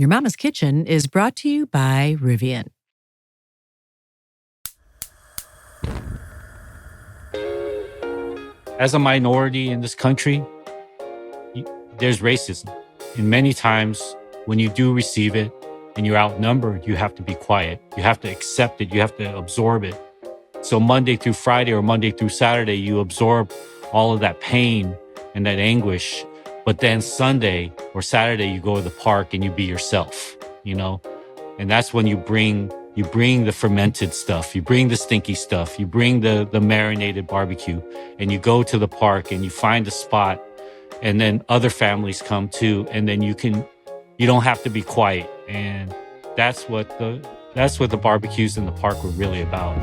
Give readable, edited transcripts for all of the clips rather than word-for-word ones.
Your Mama's Kitchen is brought to you by Rivian. As a minority in this country, there's racism. And many times when you do receive it and you're outnumbered, you have to be quiet. You have to accept it. You have to absorb it. So Monday through Friday or Monday through Saturday, you absorb all of that pain and that anguish. But then Sunday or Saturday, you go to the park and you be yourself, and that's when you bring the fermented stuff, you bring the stinky stuff, you bring the marinated barbecue, and you go to the park and you find a spot, and then other families come too, and then you don't have to be quiet. And that's what the barbecues in the park were really about.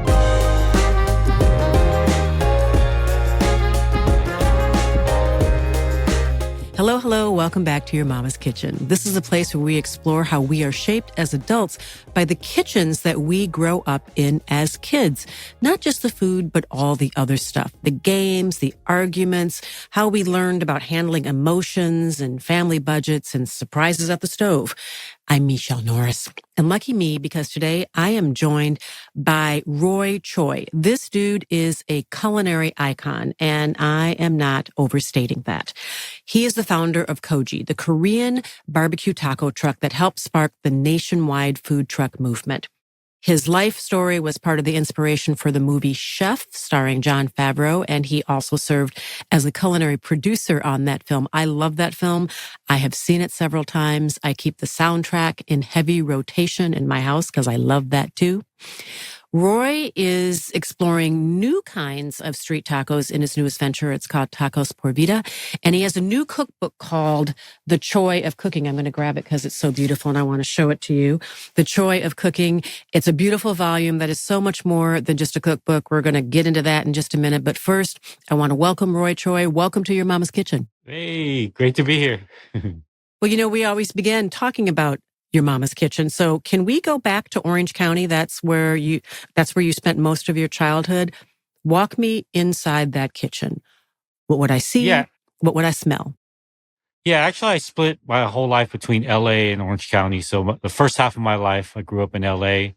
Hello. Welcome back to Your Mama's Kitchen. This is a place where we explore how we are shaped as adults by the kitchens that we grow up in as kids. Not just the food, but all the other stuff. The games, the arguments, how we learned about handling emotions and family budgets and surprises at the stove. I'm Michelle Norris. And lucky me, because today I am joined by Roy Choi. This dude is a culinary icon, and I am not overstating that. He is the founder of Kogi, the Korean barbecue taco truck that helped spark the nationwide food truck movement. His life story was part of the inspiration for the movie Chef, starring Jon Favreau, and he also served as a culinary producer on that film. I love that film. I have seen it several times. I keep the soundtrack in heavy rotation in my house because I love that too. Roy is exploring new kinds of street tacos in his newest venture. It's called Tacos Por Vida. And he has a new cookbook called The Choi of Cooking. I'm going to grab it because it's so beautiful and I want to show it to you. The Choi of Cooking. It's a beautiful volume that is so much more than just a cookbook. We're going to get into that in just a minute. But first, I want to welcome Roy Choi. Welcome to Your Mama's Kitchen. Hey, great to be here. Well, we always begin talking about Your Mama's Kitchen. So can we go back to Orange County? That's where you spent most of your childhood. Walk me inside that kitchen. What would I see? Yeah. What would I smell? Yeah, actually, I split my whole life between LA and Orange County. So the first half of my life, I grew up in LA,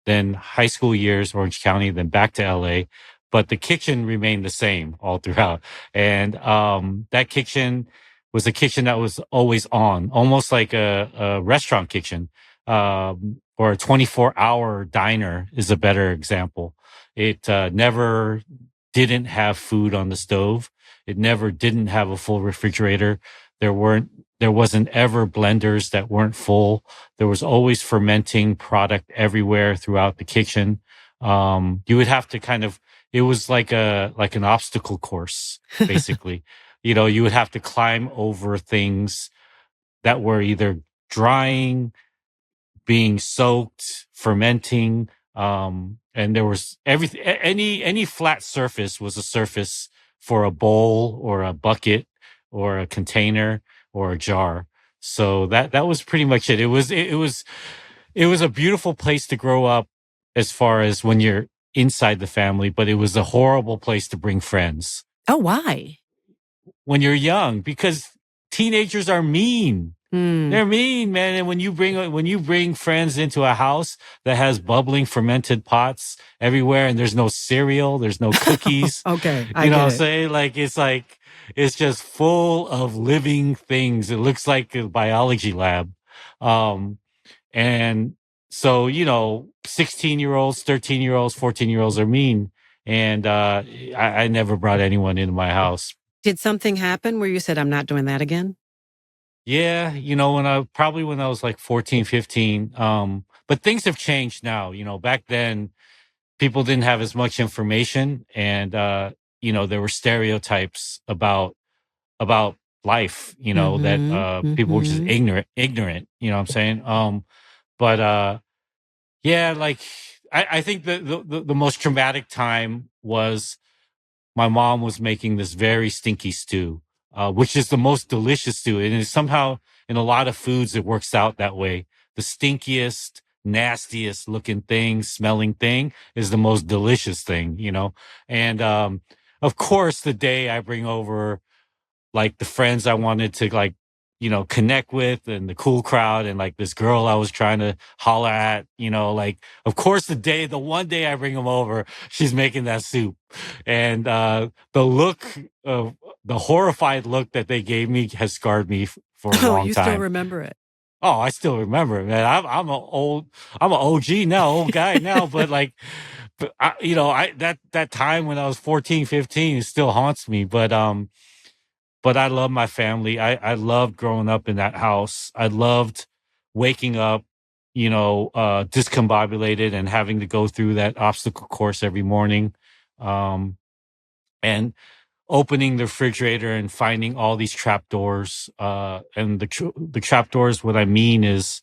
then high school years, Orange County, then back to LA. But the kitchen remained the same all throughout. And that kitchen was a kitchen that was always on, almost like a restaurant kitchen, or a 24-hour diner is a better example. It never didn't have food on the stove. It never didn't have a full refrigerator. There wasn't ever blenders that weren't full. There was always fermenting product everywhere throughout the kitchen. You would have to it was like an obstacle course, basically. You would have to climb over things that were either drying, being soaked, fermenting, and there was everything. Any flat surface was a surface for a bowl or a bucket or a container or a jar. So that was pretty much it. It was a beautiful place to grow up as far as when you're inside the family, but it was a horrible place to bring friends. Oh, why? When you're young, because teenagers are mean. They're mean, man. And when you bring friends into a house that has bubbling fermented pots everywhere, and there's no cereal, there's no cookies. Okay, you know what I'm saying? It's just full of living things. It looks like a biology lab. And so 16-year-olds, 13-year-olds, 14-year-olds are mean, and I never brought anyone into my house. Did something happen where you said, I'm not doing that again? Yeah, when I was like 14, 15. But things have changed now. Back then people didn't have as much information, and there were stereotypes about life, that people were just ignorant, you know what I'm saying? But I think the most traumatic time was my mom was making this very stinky stew, which is the most delicious stew. And somehow in a lot of foods, it works out that way. The stinkiest, nastiest looking thing, smelling thing is the most delicious thing, And, of course, the day I bring over like the friends I wanted to connect with, and the cool crowd, and like this girl I was trying to holler at, like, of course, the one day I bring them over, she's making that soup. And, the horrified look that they gave me has scarred me for a Oh, long you still time. remember it. Oh, I still remember it, man. I'm an OG now, old guy now, but like, that time when I was 14, 15, it still haunts me. But I love my family. I loved growing up in that house. I loved waking up, discombobulated and having to go through that obstacle course every morning. And opening the refrigerator and finding all these trapdoors. And the trapdoors, what I mean is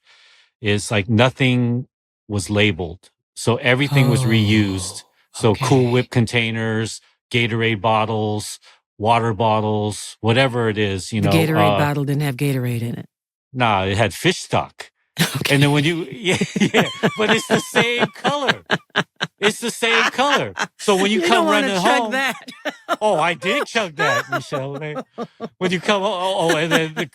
like nothing was labeled. So everything was reused. Oh, So Cool okay. Whip containers, Gatorade bottles, water bottles, whatever it is, The Gatorade bottle didn't have Gatorade in it. nah, it had fish stock. And then Okay. yeah, but it's the same color. It's the same color. So when you You don't come want to running chug home, that. oh, I did chug that, Michelle. When you come, and then the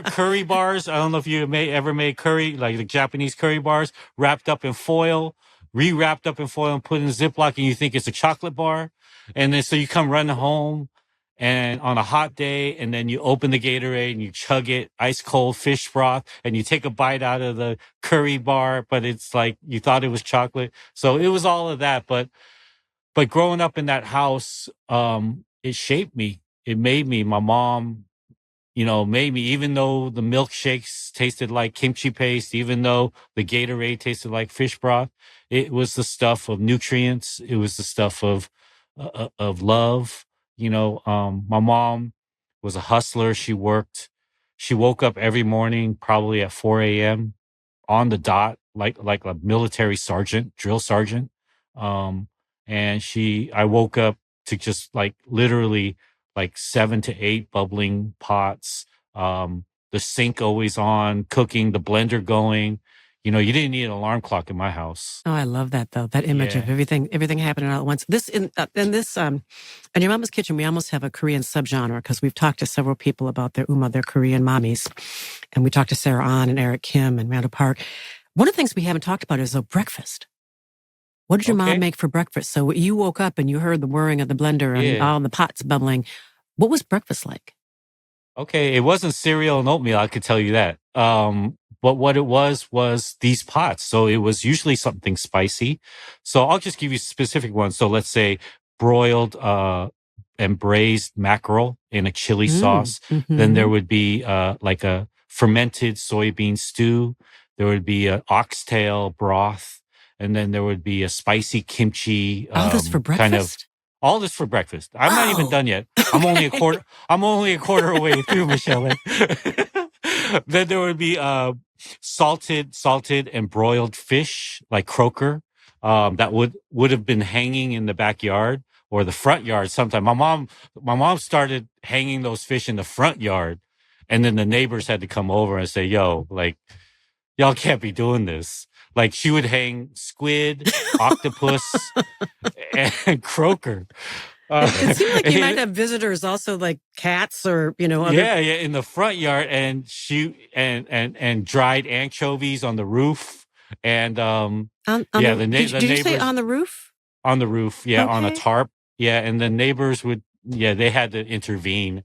curry bars. I don't know if you ever made curry, like the Japanese curry bars, wrapped up in foil, re-wrapped up in foil, and put in a Ziploc, and you think it's a chocolate bar. And then so you come running home, and on a hot day, and then you open the Gatorade and you chug it, ice cold fish broth, and you take a bite out of the curry bar, but it's like you thought it was chocolate. So it was all of that, but growing up in that house, it shaped me. It made me. My mom, made me, even though the milkshakes tasted like kimchi paste, even though the Gatorade tasted like fish broth, it was the stuff of nutrients. It was the stuff of love. My mom was a hustler. She woke up every morning, probably at 4 a.m. on the dot, like a military sergeant, drill sergeant. Um, and I woke up to just like literally like 7 to 8 bubbling pots, the sink always on, cooking, the blender going. You didn't need an alarm clock in my house. Oh, I love that though. That image of Yeah. everything happening all at once. This in your mama's kitchen, we almost have a Korean subgenre because we've talked to several people about their Korean mommies, and we talked to Sarah Ahn and Eric Kim and Randall Park. One of the things we haven't talked about is breakfast. What did your mom Okay. make for breakfast? So you woke up and you heard the whirring of the blender and Yeah. all the pots bubbling. What was breakfast like? Okay, it wasn't cereal and oatmeal, I could tell you that. But what it was these pots. So it was usually something spicy. So I'll just give you specific ones. So let's say broiled and braised mackerel in a chili sauce. Then there Mm-hmm. would be like a fermented soybean stew. There would be an oxtail broth, and then there would be a spicy kimchi All this for kind of breakfast? all this for breakfast. I'm not even Whoa. done yet. I'm only a Okay. quarter. I'm only a quarter away through, Michelle. Then there would be salted and broiled fish like croaker that would have been hanging in the backyard or the front yard. Sometime my mom started hanging those fish in the front yard, and then the neighbors had to come over and say, "Yo, like y'all can't be doing this." Like she would hang squid, octopus, and croaker. It seemed like you might And have visitors also like cats or, other. yeah, yeah, in the front yard, and she and dried anchovies on the roof, and On yeah, the, the did you say neighbors on the roof? on the roof, yeah, on a Okay. tarp, yeah, and the neighbors would, yeah, they had to intervene.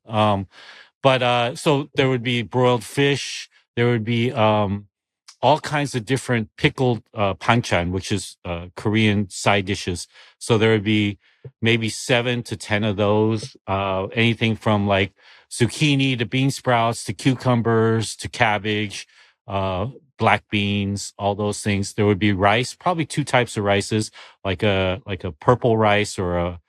But so there would be broiled fish, there would be all kinds of different pickled banchan, which is Korean side dishes. So there would be maybe 7 to 10 of those. Anything from like zucchini to bean sprouts to cucumbers to cabbage, uh, black beans, all those things. There would be rice, probably two types of rices, like a purple rice or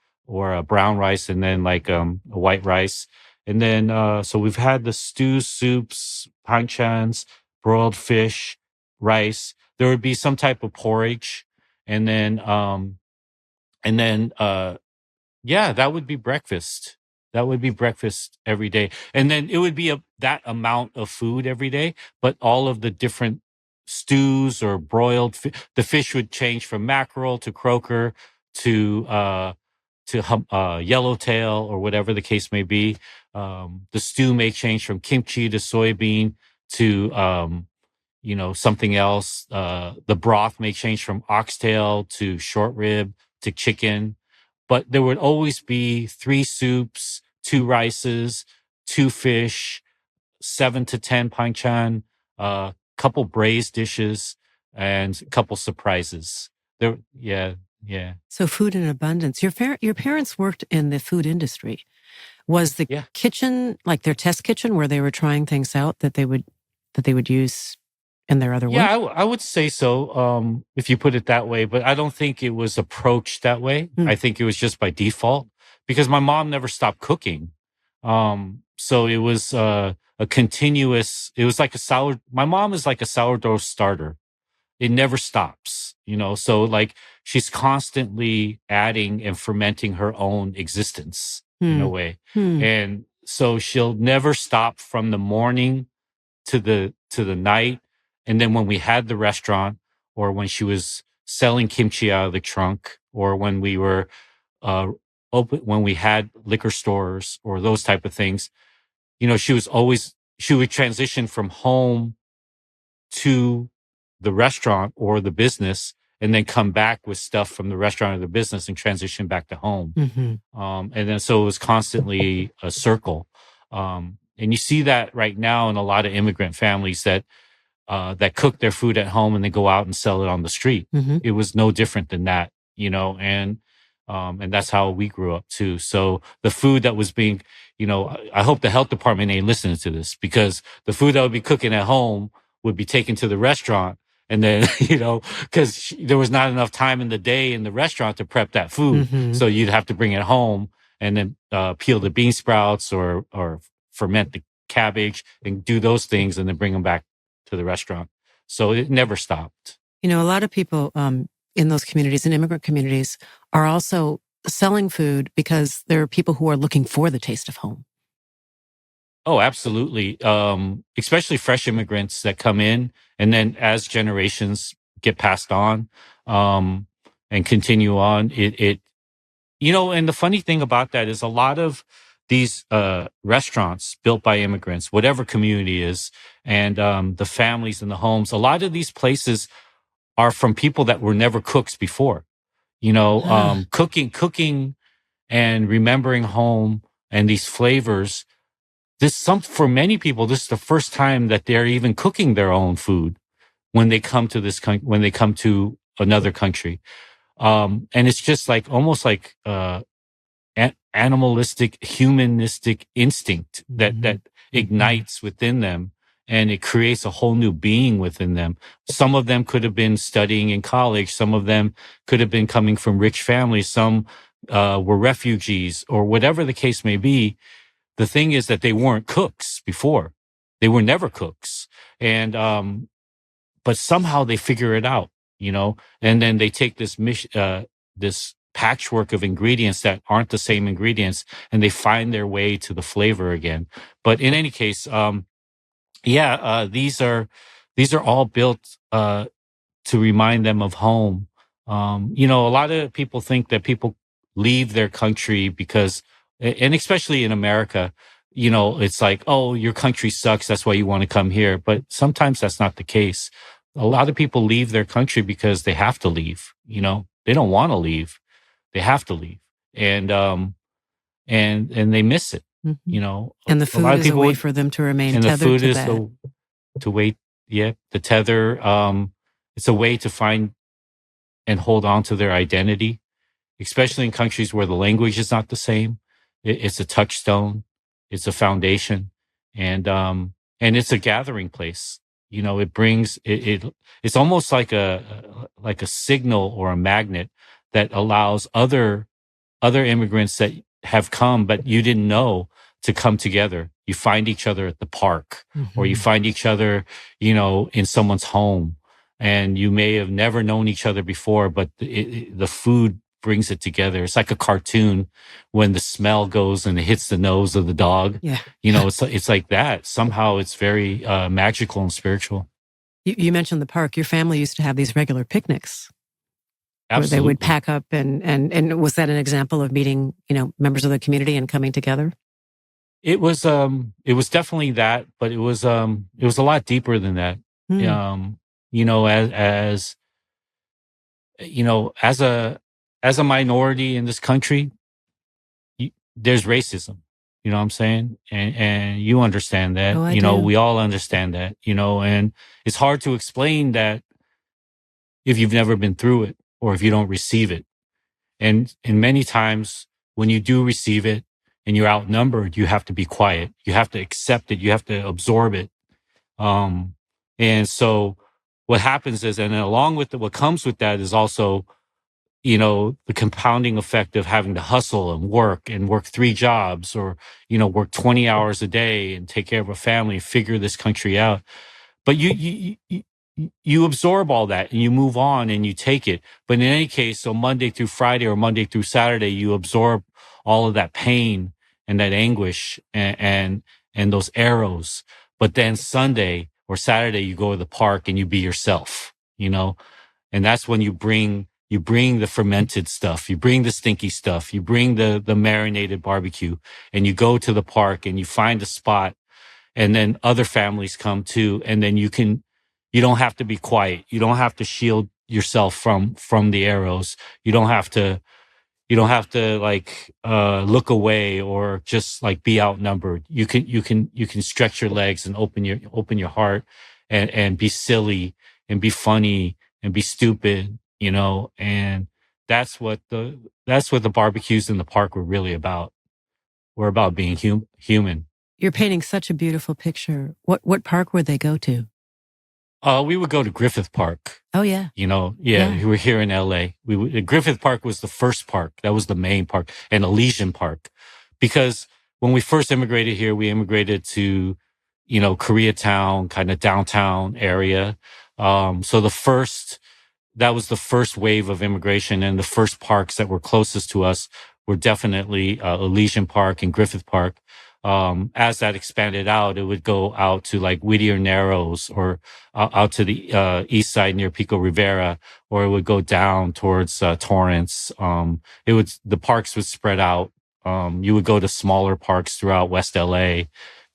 a brown rice, and then like a white rice. And then so we've had the stews, soups, panchans, broiled fish, rice. There would be some type of porridge, and then yeah, that would be breakfast. That would be breakfast every day, and then it would be that amount of food every day. But all of the different stews or broiled, the fish would change from mackerel to croaker to yellowtail or whatever the case may be. The stew may change from kimchi to soybean to something else. The broth may change from oxtail to short rib to chicken, but there would always be 3 soups, 2 rices, 2 fish, 7 to 10 panchan, a couple braised dishes, and a couple surprises. Yeah, yeah, So food in abundance. Your parents worked in the food industry. Was the yeah. kitchen like their test kitchen where they were trying things out that they would use in their other Yeah, work? I would say so, if you put it that way, but I don't think it was approached that way. Hmm. I think it was just by default because my mom never stopped cooking. So it was a continuous, it was like my mom is like a sourdough starter. It never stops, so like she's constantly adding and fermenting her own existence in a Hmm. way. Hmm. And so she'll never stop from the morning to the night. And then when we had the restaurant or when she was selling kimchi out of the trunk or when we were uh open, when we had liquor stores or those type of things, she would transition from home to the restaurant or the business and then come back with stuff from the restaurant or the business and transition back to home. Hmm. And then so it was constantly a circle. And you see that right now in a lot of immigrant families that cook their food at home and then go out and sell it on the street. Hmm. It was no different than that, and that's how we grew up too. So the food that was being, I hope the health department ain't listening to this because the food that would be cooking at home would be taken to the restaurant. And then, because there was not enough time in the day in the restaurant to prep that food. Hmm. So you'd have to bring it home and then peel the bean sprouts or ferment the cabbage and do those things and then bring them back to the restaurant. So it never stopped. A lot of people in those communities, in immigrant communities, are also selling food because there are people who are looking for the taste of home. Oh, absolutely. Especially fresh immigrants that come in and then as generations get passed on, and continue on, and the funny thing about that is a lot of these restaurants built by immigrants, whatever community is, and the families and the homes, a lot of these places are from people that were never cooks before. Ah. Cooking and remembering home and these flavors. For many people, this is the first time that they're even cooking their own food when they come to when they come to another country. And it's just like almost like animalistic, humanistic instinct that ignites within them, and it creates a whole new being within them. Some of them could have been studying in college. Some of them could have been coming from rich families. Some were refugees or whatever the case may be. The thing is that they weren't cooks before. They were never cooks. And, but somehow they figure it out, and then they take this patchwork of ingredients that aren't the same ingredients and they find their way to the flavor again. But in any case, these are all built, to remind them of home. A lot of people think that people leave their country because, and especially in America, it's like, oh, your country sucks. That's why you want to come here. But sometimes that's not the case. A lot of people leave their country because they have to leave. They don't want to leave. They have to leave. And they miss it. Mhm. And the A lot food of is a people way for them to remain and the tethered food to is that. to wait. Yeah. The tether. It's a way to find and hold on to their identity, especially in countries where the language is not the same. It's a touchstone, it's a foundation, and it's a gathering place. It brings it's almost like a signal or a magnet that allows other immigrants that have come, but you didn't know, to come together. You find each other at the park, or you Mhm. find each other, in someone's home, and you may have never known each other before, but the food brings it together. It's like a cartoon when the smell goes and it hits the nose of the dog. Yeah. It's like that. Somehow it's very magical and spiritual. You mentioned the park. Your family used to have these regular picnics. where they would Absolutely. pack up and was that an example of meeting, members of the community and coming together? It was definitely that, but it was a lot deeper than that. Hmm. Um, as as a minority in this country, there's racism. You know what I'm saying? And you understand that. Oh, I do. We all understand that. And it's hard to explain that if you've never been through it or if you don't receive it. And many times when you do receive it and you're outnumbered, you have to be quiet. You have to accept it. You have to absorb it. Um, and so what happens is, and then along with what comes with that is also, the compounding effect of having to hustle and work three jobs or, work 20 hours a day and take care of a family, figure this country out. But you absorb all that and you move on and you take it. But in any case, so Monday through Friday or Monday through Saturday, you absorb all of that pain and that anguish and those arrows. But then Sunday or Saturday, you go to the park and you be yourself, and that's when you bring the fermented stuff, you bring the stinky stuff, you bring the marinated barbecue, and you go to the park and you find a spot, and then other families come too, and then you don't have to be quiet, you don't have to shield yourself from the arrows, you don't have to like look away or just like be outnumbered. You can stretch your legs and open your heart and be silly and be funny and be stupid, and that's what the barbecues in the park were really about. We're about being human. You're painting such a beautiful picture. What park would they go to? We would go to Griffith Park. Oh yeah. Yeah, Yeah. we were here in LA. Griffith Park was the first park. That was the main park, and Elysian Park. Because when we first immigrated here, we immigrated to, Koreatown, kind of downtown area. So that was the first wave of immigration, and the first parks that were closest to us were definitely Elysian Park and Griffith Park. As that expanded out, it would go out to like Whittier Narrows or out to the east side near Pico Rivera, or it would go down towards Torrance. The parks would spread out. You would go to smaller parks throughout West LA,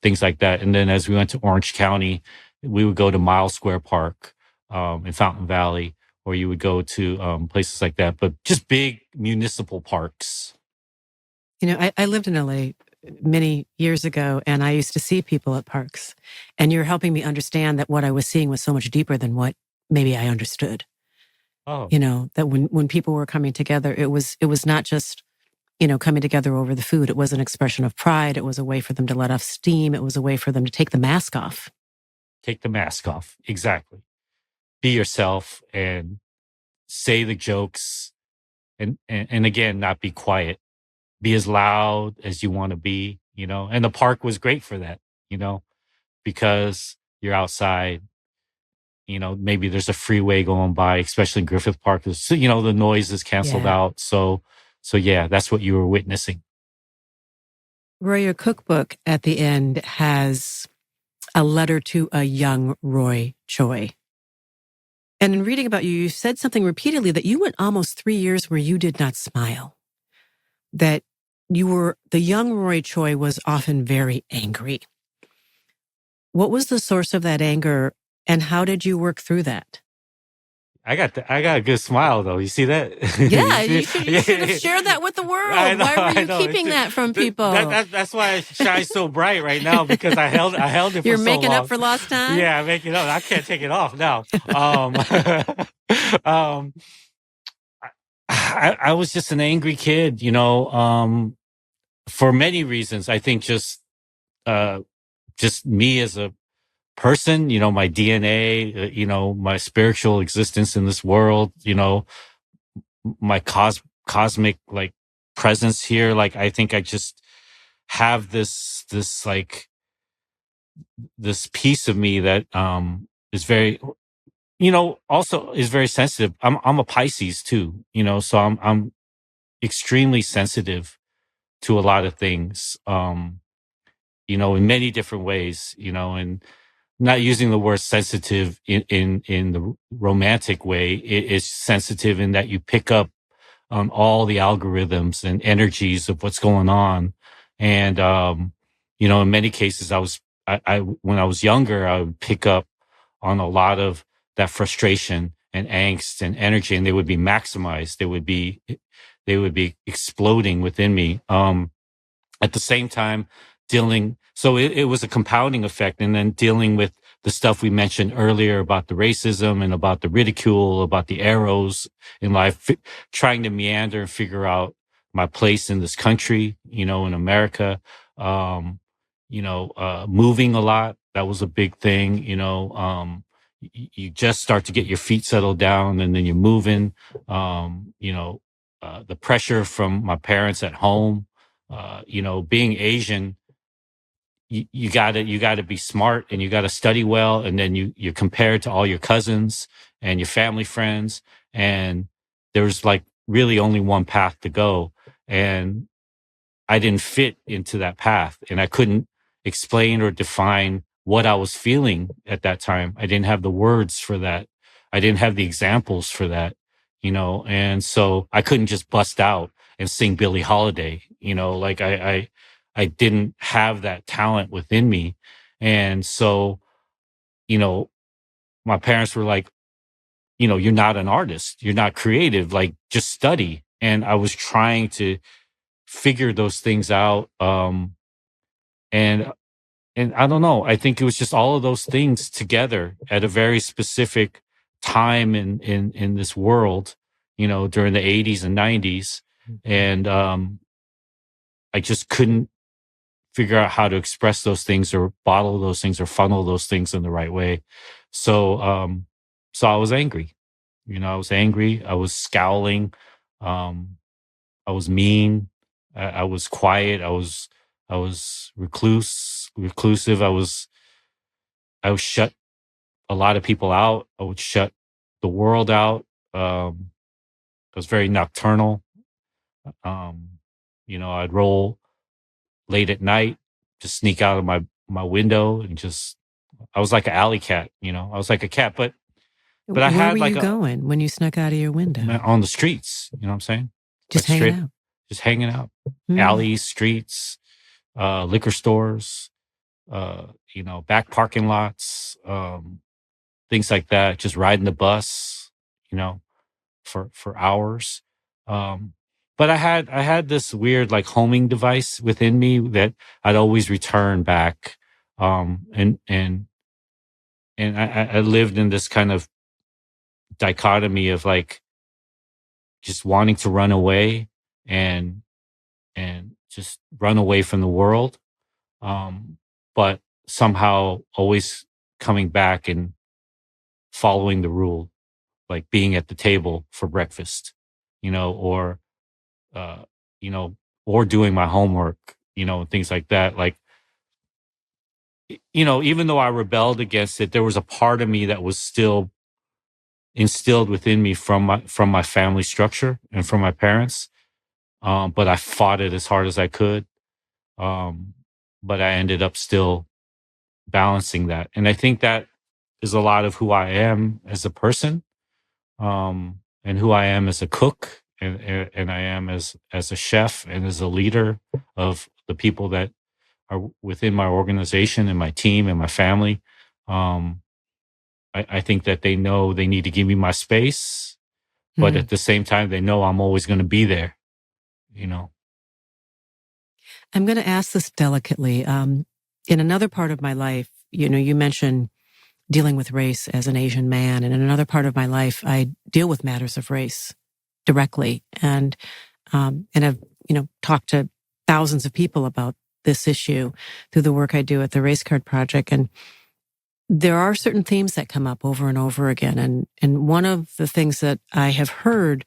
things like that. And then as we went to Orange County, we would go to Mile Square Park in Fountain Valley, or you would go to places like that, but just big municipal parks. I lived in LA many years ago, and I used to see people at parks. And you're helping me understand that what I was seeing was so much deeper than what maybe I understood. Oh, That when people were coming together, it was not just, coming together over the food. It was an expression of pride. It was a way for them to let off steam. It was a way for them to take the mask off. take the mask off. Exactly. Be yourself and say the jokes and again, not be quiet. Be as loud as you want to be, and the park was great for that, because you're outside, maybe there's a freeway going by, especially in Griffith Park. So, the noise is canceled Yeah. out. So yeah, that's what you were witnessing. Roy, your cookbook at the end has a letter to a young Roy Choi. And in reading about you, you said something repeatedly that you went almost 3 years where you did not smile. That the young Roy Choi was often very angry. What was the source of that anger and how did you work through that? I got a good smile though. You see that? Yeah, You you should have see? shared that with the I world. know, Why were I you know. keeping that from people? That's why it shines so bright right now because I held it for You're so making up long. for lost time? Yeah, I make it up. I can't take it off now. Um, I was just an angry kid, for many reasons. I think just me as a person, my DNA, my spiritual existence in this world, my cosmic like presence here. Like, I think I just have this like this piece of me that, is very, also is very sensitive. I'm a Pisces too, so I'm extremely sensitive to a lot of things, in many different ways, and not using the word sensitive in the romantic way. It's sensitive in that you pick up on all the algorithms and energies of what's going on. And, in many cases, when I was younger, I would pick up on a lot of that frustration and angst and energy, and they would be maximized. They would be exploding within me. At the same time, so it was a compounding effect. And then dealing with the stuff we mentioned earlier about the racism and about the ridicule, about the arrows in life, trying to meander and figure out my place in this country, in America. Moving a lot. That was a big thing, you just start to get your feet settled down and then you're moving. The pressure from my parents at home, being Asian, you gotta be smart and you gotta study well. And then you're compared to all your cousins and your family friends. And there's like really only one path to go. And I didn't fit into that path and I couldn't explain or define what I was feeling at that time. I didn't have the words for that. I didn't have the examples for that, and so I couldn't just bust out and sing Billie Holiday, like I didn't have that talent within me. And so, my parents were like, you're not an artist. You're not creative. Like just study. And I was trying to figure those things out. And I don't know. I think it was just all of those things together at a very specific time in this world, during the 80s and 90s. And I just couldn't figure out how to express those things or bottle those things or funnel those things in the right way. So I was angry. I was angry. I was scowling. I was mean. I was quiet. I was reclusive. I would shut a lot of people out. I would shut the world out. I was very nocturnal. I'd roll late at night, just sneak out of my window and I was like an alley cat. I was like a cat, but I Where had were like you going when you snuck out of your window? on the streets. You know what I'm saying? Just Like hanging straight, out. just hanging out, Hmm. alleys, streets, liquor stores, back parking lots, things like that. Just riding the bus, for hours. Um, but I had this weird like homing device within me that I'd always return back. And I lived in this kind of dichotomy of like just wanting to run away and just run away from the world. But somehow always coming back and following the rule, like being at the table for breakfast, or uh, you know, or doing my homework, things like that. Like, even though I rebelled against it, there was a part of me that was still instilled within me from my family structure and from my parents. But I fought it as hard as I could. Um, but I ended up still balancing that. And I think that is a lot of who I am as a person, and who I am as a cook, and I am as a chef and as a leader of the people that are within my organization and my team and my family. Um, I think that they know they need to give me my space, but at the same time, they know I'm always going to be there, you know. I'm going to ask this delicately. In another part of my life, you mentioned dealing with race as an Asian man. And in another part of my life, I deal with matters of race directly. And I've, talked to thousands of people about this issue through the work I do at the Race Card Project. And there are certain themes that come up over and over again. And one of the things that I have heard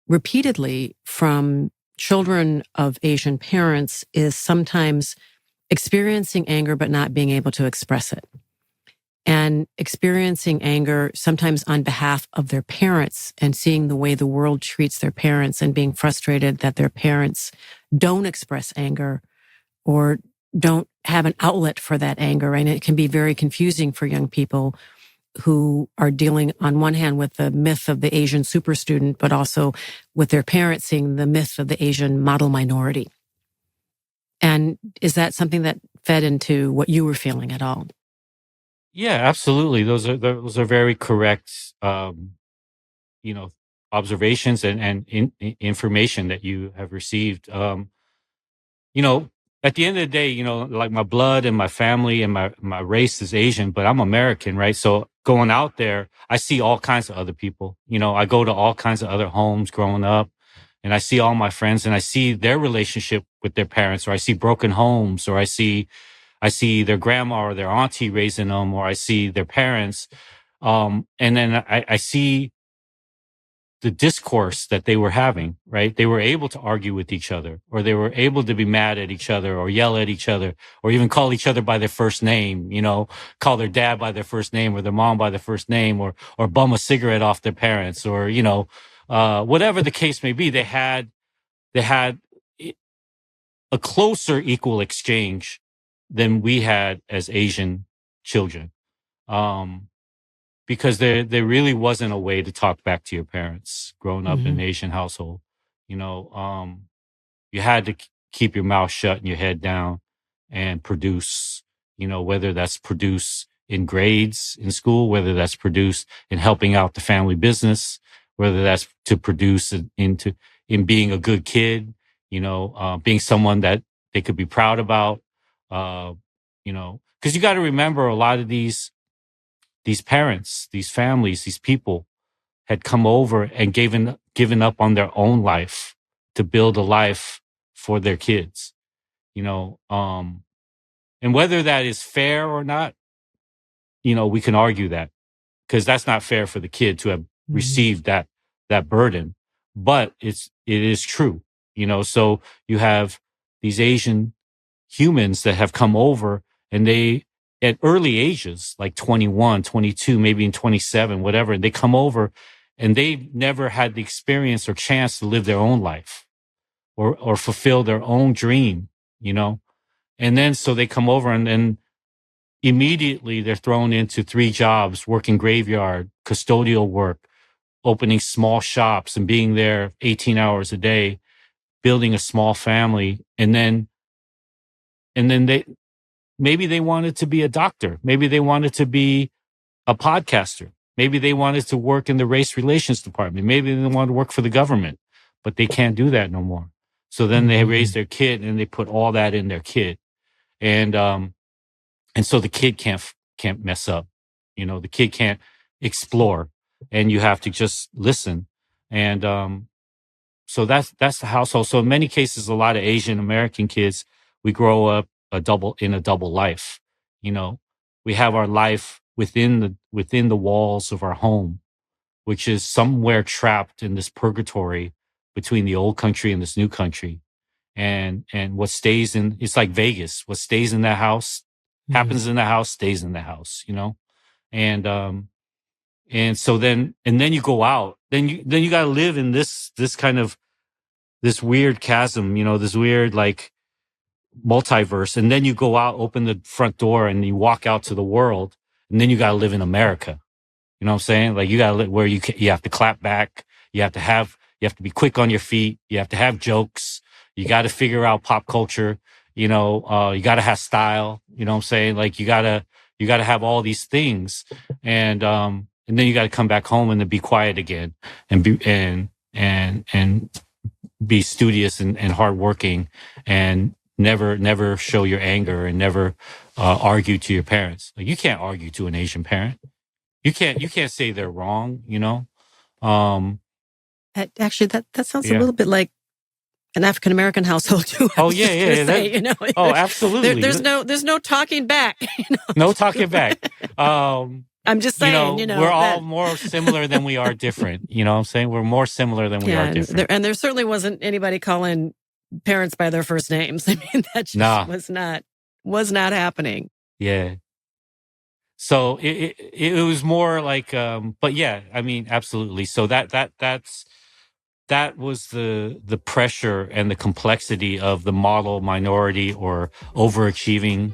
repeatedly from children of Asian parents is sometimes experiencing anger, but not being able to express it. And experiencing anger sometimes on behalf of their parents and seeing the way the world treats their parents and being frustrated that their parents don't express anger or don't have an outlet for that anger. And it can be very confusing for young people who are dealing on one hand with the myth of the Asian super student, but also with their parents seeing the myth of the Asian model minority. And is that something that fed into what you were feeling at all? Yeah, absolutely. Those are very correct, you know, observations and information that you have received. You know, at the end of the day, you know, like my blood and my family and my race is Asian, but I'm American, right? So going out there, I see all kinds of other people. You know, I go to all kinds of other homes growing up, and I see all my friends, and I see their relationship with their parents, or I see broken homes, or I see their grandma or their auntie raising them, or I see their parents. And then I see the discourse that they were having, right? They were able to argue with each other, or they were able to be mad at each other, or yell at each other, or even call each other by their first name, you know, call their dad by their first name or their mom by their first name, or bum a cigarette off their parents, or, you know, whatever the case may be, they had a closer equal exchange than we had as Asian children. Um, because there really wasn't a way to talk back to your parents growing up in an Asian household. You know, you had to keep your mouth shut and your head down and produce, you know, whether that's produce in grades in school, whether that's produce in helping out the family business, whether that's to produce in being a good kid, you know, being someone that they could be proud about, uh, you know, because you got to remember a lot of these parents, these families, these people had come over and given up on their own life to build a life for their kids, you know, and whether that is fair or not, you know, we can argue that because that's not fair for the kid to have received that burden, but it is true, you know. So you have these Asian humans that have come over, and they, at early ages, like 21, 22, maybe in 27, whatever, they come over and they never had the experience or chance to live their own life or fulfill their own dream, you know? And then so they come over and then immediately they're thrown into 3 jobs, working graveyard, custodial work, opening small shops and being there 18 hours a day, building a small family. And then maybe they wanted to be a doctor. Maybe they wanted to be a podcaster. Maybe they wanted to work in the race relations department. Maybe they wanted to work for the government, but they can't do that no more. So then they raise their kid and they put all that in their kid. And so the kid can't mess up. You know, the kid can't explore, and you have to just listen. And so that's the household. So in many cases, a lot of Asian American kids, we grow up in a double life. You know, we have our life within the walls of our home, which is somewhere trapped in this purgatory between the old country and this new country. And what stays in, it's like Vegas. What stays in that house happens in the house, stays in the house, you know? And so then you go out, then you got to live in this kind of this weird chasm, you know, this weird like multiverse. And then you go out, open the front door, and you walk out to the world. And then you got to live in America. You know what I'm saying? Like you got to live where you have to clap back. You have to be quick on your feet. You have to have jokes. You got to figure out pop culture. You know, you got to have style. You know what I'm saying? Like you got to have all these things. And then you got to come back home and then be quiet again and be studious and hardworking and never show your anger and never argue to your parents. Like you can't argue to an Asian parent. You can't say they're wrong, you know? Actually, that sounds a Yeah. little bit like an African American household too. Oh yeah. You know, Oh, absolutely. there's no talking back. You know? No talking back. I'm just saying, we're all more similar than we are different. You know what I'm saying? We're more similar than we are different. And there certainly wasn't anybody calling parents by their first names. I mean, that just was not happening. Yeah. So it was more like, but yeah, I mean, absolutely. So that's that was the pressure and the complexity of the model minority or overachieving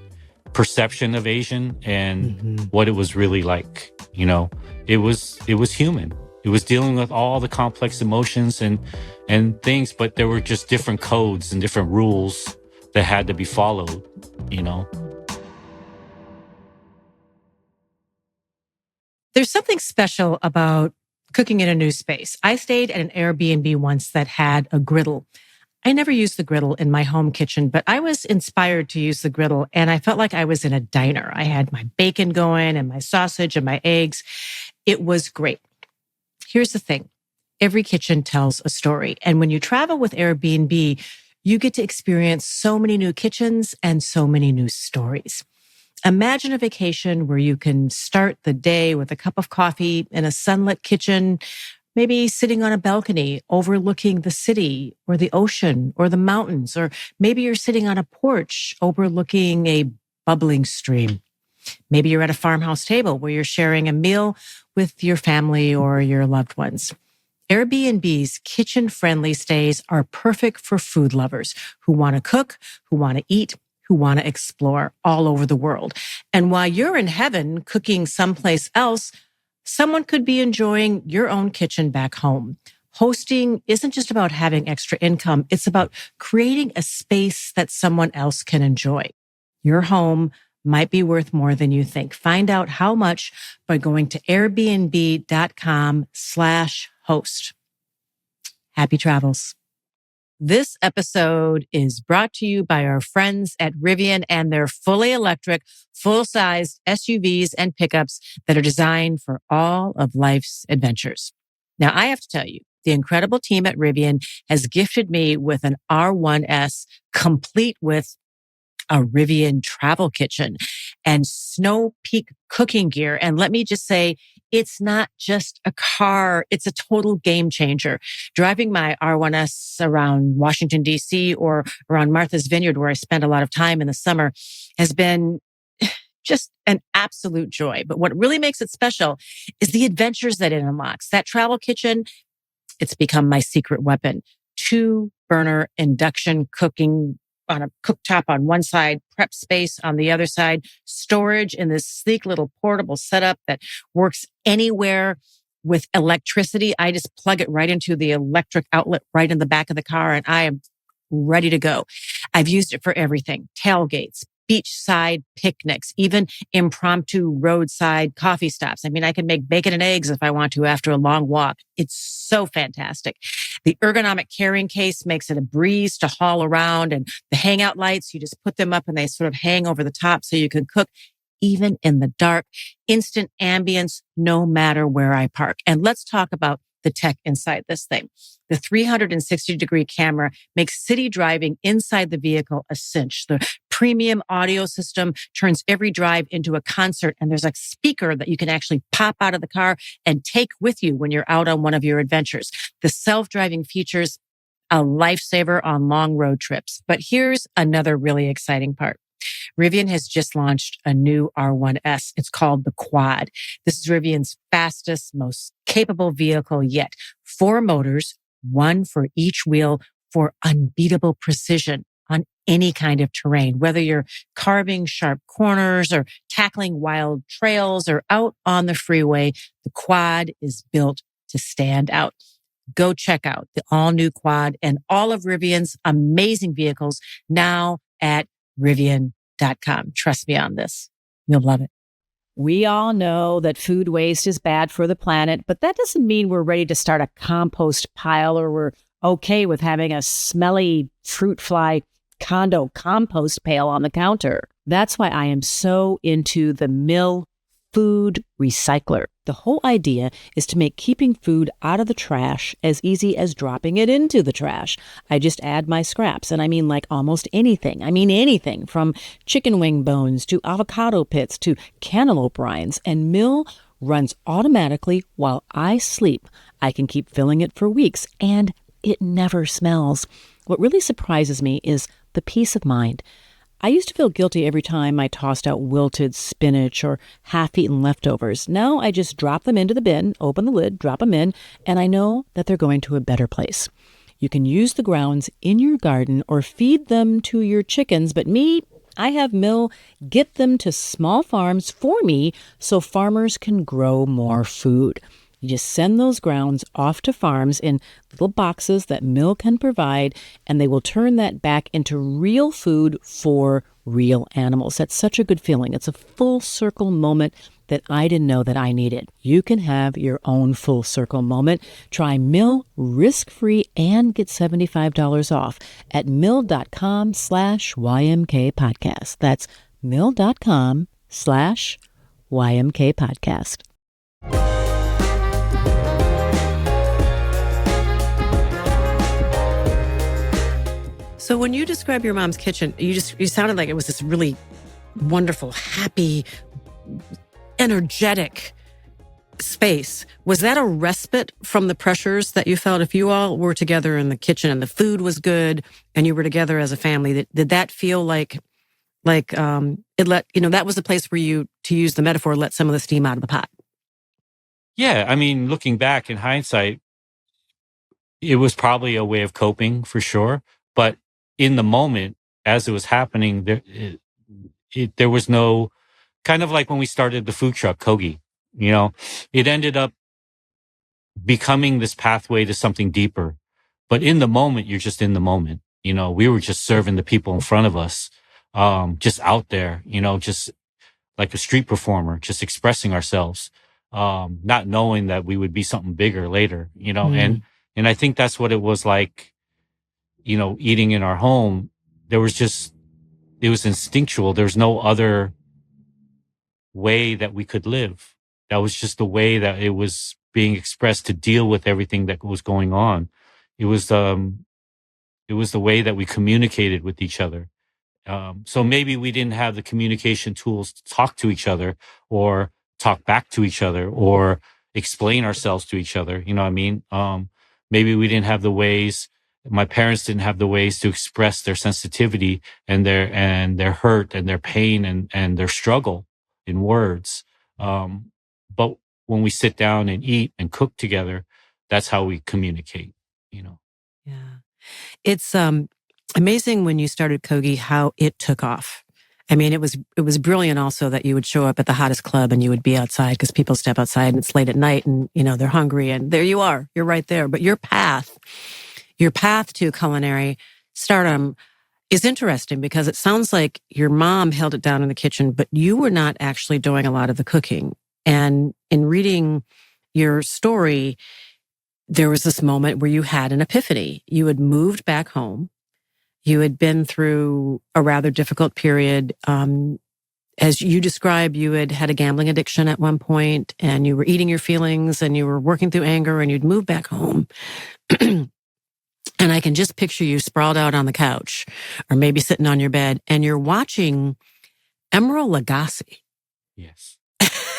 perception of Asian and what it was really like. It was human. It was dealing with all the complex emotions and things, but there were just different codes and different rules that had to be followed, you know. There's something special about cooking in a new space. I stayed at an Airbnb once that had a griddle. I never used the griddle in my home kitchen, but I was inspired to use the griddle and I felt like I was in a diner. I had my bacon going and my sausage and my eggs. It was great. Here's the thing. Every kitchen tells a story. And when you travel with Airbnb, you get to experience so many new kitchens and so many new stories. Imagine a vacation where you can start the day with a cup of coffee in a sunlit kitchen, maybe sitting on a balcony overlooking the city or the ocean or the mountains, or maybe you're sitting on a porch overlooking a bubbling stream. Maybe you're at a farmhouse table where you're sharing a meal with your family or your loved ones. Airbnb's kitchen-friendly stays are perfect for food lovers who want to cook, who want to eat, who want to explore all over the world. And while you're in heaven cooking someplace else, someone could be enjoying your own kitchen back home. Hosting isn't just about having extra income. It's about creating a space that someone else can enjoy. Your home might be worth more than you think. Find out how much by going to airbnb.com/host. Happy travels. This episode is brought to you by our friends at Rivian and their fully electric, full-sized SUVs and pickups that are designed for all of life's adventures. Now, I have to tell you, the incredible team at Rivian has gifted me with an R1S complete with a Rivian travel kitchen and snow peak cooking gear. And let me just say, it's not just a car. It's a total game changer. Driving my R1S around Washington, D.C. or around Martha's Vineyard, where I spend a lot of time in the summer, has been just an absolute joy. But what really makes it special is the adventures that it unlocks. That travel kitchen, it's become my secret weapon. 2-burner induction cooking on a cooktop on one side, prep space on the other side, storage in this sleek little portable setup that works anywhere with electricity. I just plug it right into the electric outlet right in the back of the car and I am ready to go. I've used it for everything: tailgates, beachside picnics, even impromptu roadside coffee stops. I mean, I can make bacon and eggs if I want to after a long walk. It's so fantastic. The ergonomic carrying case makes it a breeze to haul around, and the hangout lights, you just put them up and they sort of hang over the top so you can cook even in the dark. Instant ambience no matter where I park. And let's talk about the tech inside this thing. The 360-degree camera makes city driving inside the vehicle a cinch. The premium audio system turns every drive into a concert, and there's a speaker that you can actually pop out of the car and take with you when you're out on one of your adventures. The self-driving features, a lifesaver on long road trips. But here's another really exciting part. Rivian has just launched a new R1S. It's called the Quad. This is Rivian's fastest, most capable vehicle yet. 4 motors, one for each wheel, for unbeatable precision on any kind of terrain. Whether you're carving sharp corners or tackling wild trails or out on the freeway, the Quad is built to stand out. Go check out the all-new Quad and all of Rivian's amazing vehicles now at Rivian.com. Trust me on this. You'll love it. We all know that food waste is bad for the planet, but that doesn't mean we're ready to start a compost pile or we're okay with having a smelly fruit fly condo compost pail on the counter. That's why I am so into the Mill Food Recycler. The whole idea is to make keeping food out of the trash as easy as dropping it into the trash. I just add my scraps, and I mean like almost anything. I mean anything from chicken wing bones to avocado pits to cantaloupe rinds, and Mill runs automatically while I sleep. I can keep filling it for weeks, and it never smells. What really surprises me is the peace of mind. I used to feel guilty every time I tossed out wilted spinach or half-eaten leftovers. Now I just drop them into the bin, open the lid, drop them in, and I know that they're going to a better place. You can use the grounds in your garden or feed them to your chickens, but me, I have Mill get them to small farms for me so farmers can grow more food. You just send those grounds off to farms in little boxes that Mill can provide, and they will turn that back into real food for real animals. That's such a good feeling. It's a full circle moment that I didn't know that I needed. You can have your own full circle moment. Try Mill risk-free and get $75 off at mill.com/YMK podcast. That's mill.com/YMK podcast. So when you describe your mom's kitchen, you sounded like it was this really wonderful, happy, energetic space. Was that a respite from the pressures that you felt if you all were together in the kitchen and the food was good and you were together as a family? Did that feel like it let, that was the place where you, to use the metaphor, let some of the steam out of the pot? Yeah. I mean, looking back in hindsight, it was probably a way of coping for sure. But in the moment, as it was happening, there was no, kind of like when we started the food truck, Kogi, it ended up becoming this pathway to something deeper. But in the moment, you're just in the moment. We were just serving the people in front of us, just out there, just like a street performer, just expressing ourselves, not knowing that we would be something bigger later, and I think that's what it was like, eating in our home. It was instinctual. There was no other way that we could live. That was just the way that it was being expressed to deal with everything that was going on. It was the way that we communicated with each other. So maybe we didn't have the communication tools to talk to each other or talk back to each other or explain ourselves to each other. You know what I mean? Maybe we didn't have the ways, my parents didn't have the ways to express their sensitivity and their hurt and their pain and their struggle in words. But when we sit down and eat and cook together, that's how we communicate, Yeah. It's amazing when you started Kogi how it took off. I mean, it was brilliant also that you would show up at the hottest club and you would be outside because people step outside and it's late at night and, they're hungry and there you are. You're right there. But your path to culinary stardom is interesting because it sounds like your mom held it down in the kitchen, but you were not actually doing a lot of the cooking. And in reading your story, there was this moment where you had an epiphany. You had moved back home. You had been through a rather difficult period. As you described, you had had a gambling addiction at one point and you were eating your feelings and you were working through anger and you'd moved back home. And I can just picture you sprawled out on the couch or maybe sitting on your bed and you're watching Emeril Lagasse. Yes.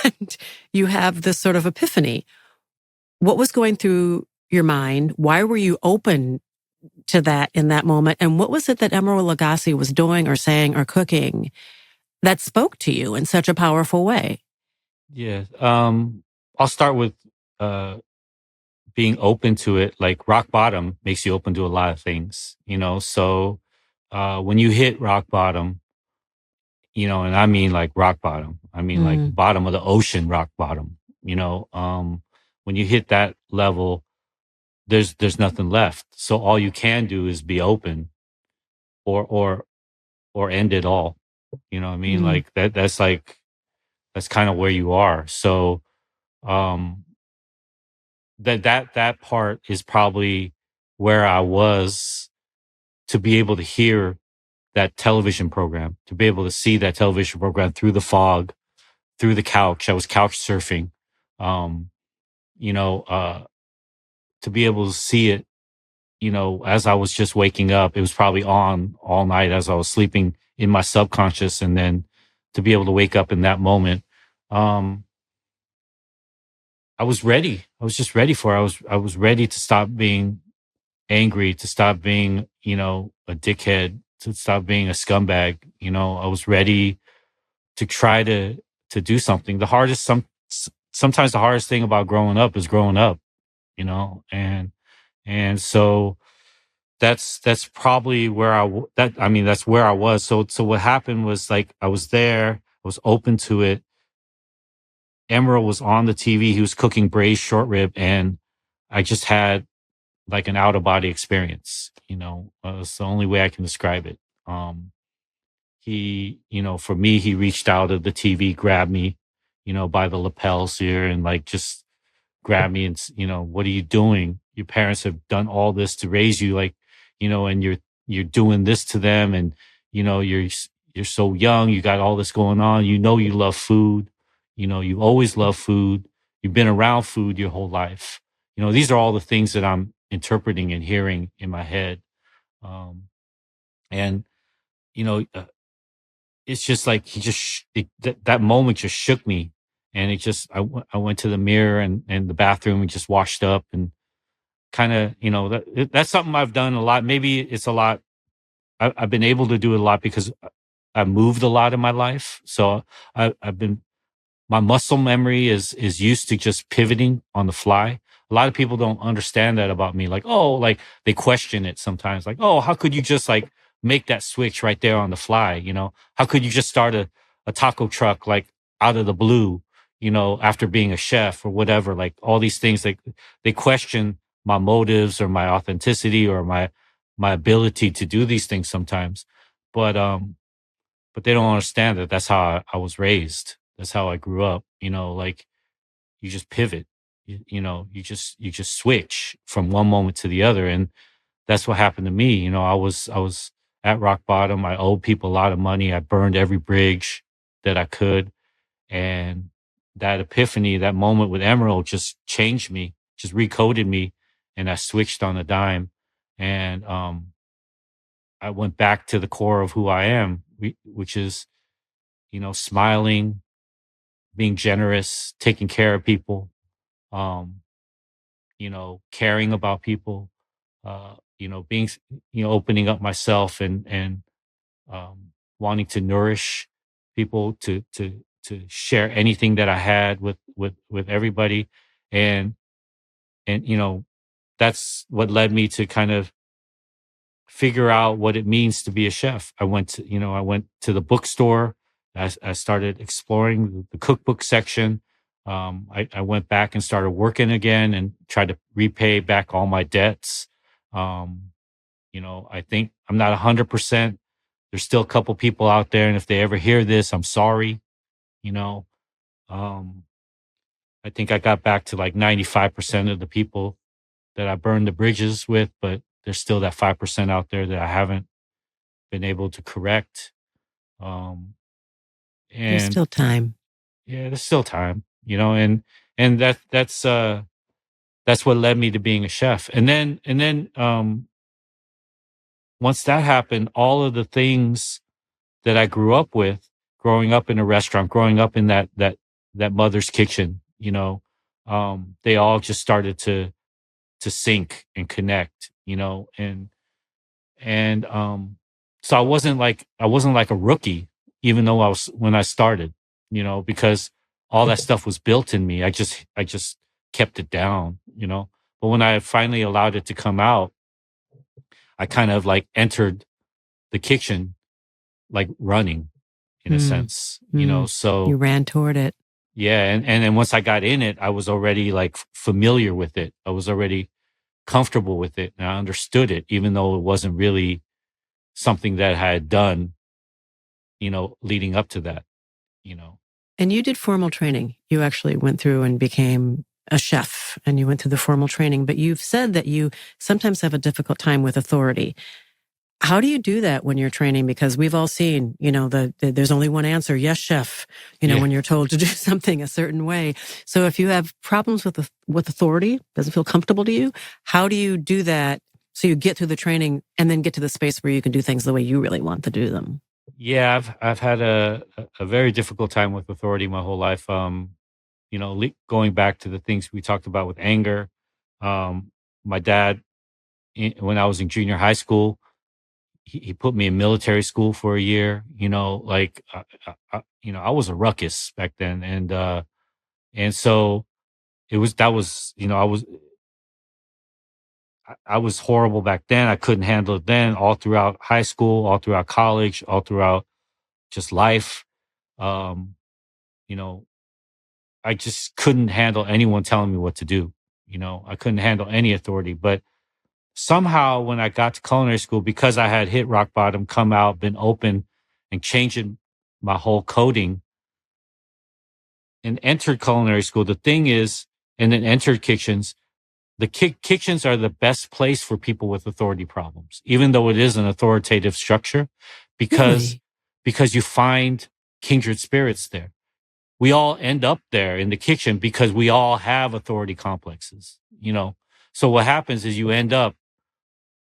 And you have this sort of epiphany. What was going through your mind? Why were you open to that in that moment? And what was it that Emeril Lagasse was doing or saying or cooking that spoke to you in such a powerful way? Yeah. I'll start with being open to it. Like rock bottom makes you open to a lot of things, So when you hit rock bottom, and I mean like rock bottom, I mean like bottom of the ocean, rock bottom, when you hit that level, there's nothing left. So all you can do is be open or end it all. You know what I mean? Like that's kind of where you are. So, that part is probably where I was to be able to hear that television program, to be able to see that television program through the fog, through the couch. I was couch surfing, to be able to see it, as I was just waking up. It was probably on all night as I was sleeping in my subconscious. And then to be able to wake up in that moment, I was ready. I was just ready for it. I was ready to stop being angry, to stop being, a dickhead, to stop being a scumbag. I was ready to try to do something. Sometimes the hardest thing about growing up is growing up, and so that's probably where that's where I was. So what happened was, like, I was there, I was open to it. Emerald was on the TV. He was cooking braised short rib, and I just had like an out of body experience. It's the only way I can describe it. For me, he reached out of the TV, grabbed me, by the lapels here, and like just grabbed me and, what are you doing? Your parents have done all this to raise you, like, and you're doing this to them, and you're so young, you got all this going on, you love food, you always love food, you've been around food your whole life. These are all the things that I'm interpreting and hearing in my head. And you know, it's just like that moment just shook me, and I went to the mirror and the bathroom and just washed up, and kind of, that's something I've done a lot. Maybe it's a lot. I've been able to do it a lot because I've moved a lot in my life. So I've been my muscle memory is used to just pivoting on the fly. A lot of people don't understand that about me. Like, oh, like they question it sometimes. Like, oh, how could you just like make that switch right there on the fly? How could you just start a taco truck like out of the blue, after being a chef or whatever? Like all these things, like they question my motives or my authenticity or my ability to do these things sometimes. But they don't understand that that's how I was raised. That's how I grew up. Like you just pivot. You just switch from one moment to the other, and that's what happened to me. I was at rock bottom. I owed people a lot of money. I burned every bridge that I could, and that epiphany, that moment with Emerald, just changed me, just recoded me, and I switched on a dime, and I went back to the core of who I am, which is smiling, being generous, taking care of people, um, caring about people, being, opening up myself and wanting to nourish people, to share anything that I had with everybody. And that's what led me to kind of figure out what it means to be a chef. I went to the bookstore. I started exploring the cookbook section. I went back and started working again and tried to repay back all my debts. I think I'm not 100%. There's still a couple people out there, and if they ever hear this, I'm sorry. You know, um, I think I got back to like 95% of the people that I burned the bridges with, but there's still that 5% out there that I haven't been able to correct. Um, There's and still time. yeah, there's still time, and that's what led me to being a chef. And then once that happened, all of the things that I grew up with, growing up in a restaurant, growing up in that mother's kitchen, they all just started to sync and connect, and so I wasn't like a rookie, even though I was when I started, because all that stuff was built in me. I just kept it down, but when I finally allowed it to come out, I kind of like entered the kitchen like running, in a Mm, sense, mm. so You ran toward it. yeah. And then once I got in it, I was already like familiar with it. I was already comfortable with it, and I understood it, even though it wasn't really something that I had done, leading up to that, you know. And you did formal training. You actually went through and became a chef, and you went through the formal training, but you've said that you sometimes have a difficult time with authority. How do you do that when you're training? Because we've all seen, there's only one answer. Yes, chef, Yeah. when you're told to do something a certain way. So if you have problems with authority, doesn't feel comfortable to you, how do you do that so you get through the training and then get to the space where you can do things the way you really want to do them? Yeah, I've had a very difficult time with authority my whole life. Going back to the things we talked about with anger. My dad, when I was in junior high school, he put me in military school for a year. Like I was a ruckus back then, and so that was I was horrible back then. I couldn't handle it then. All throughout high school, all throughout college, all throughout just life. Um, you know, I just couldn't handle anyone telling me what to do. I couldn't handle any authority. But somehow when I got to culinary school, because I had hit rock bottom, come out, been open and changing my whole coding and entered culinary school, the thing is, and then entered kitchens, the kitchens are the best place for people with authority problems, even though it is an authoritative structure, because Really? because you find kindred spirits there. We all end up there in the kitchen because we all have authority complexes. So what happens is you end up.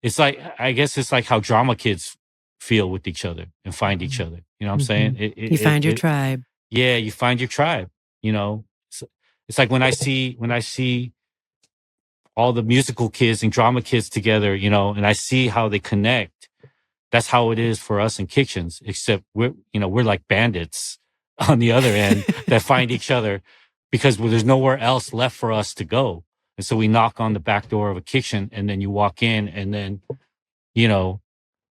It's like, I guess it's like how drama kids feel with each other and find each other. You know what I'm saying? You find your tribe. Yeah, you find your tribe. It's, it's like when I see all the musical kids and drama kids together, and I see how they connect. That's how it is for us in kitchens, except we're like bandits on the other end that find each other because there's nowhere else left for us to go. And so we knock on the back door of a kitchen and then you walk in and then,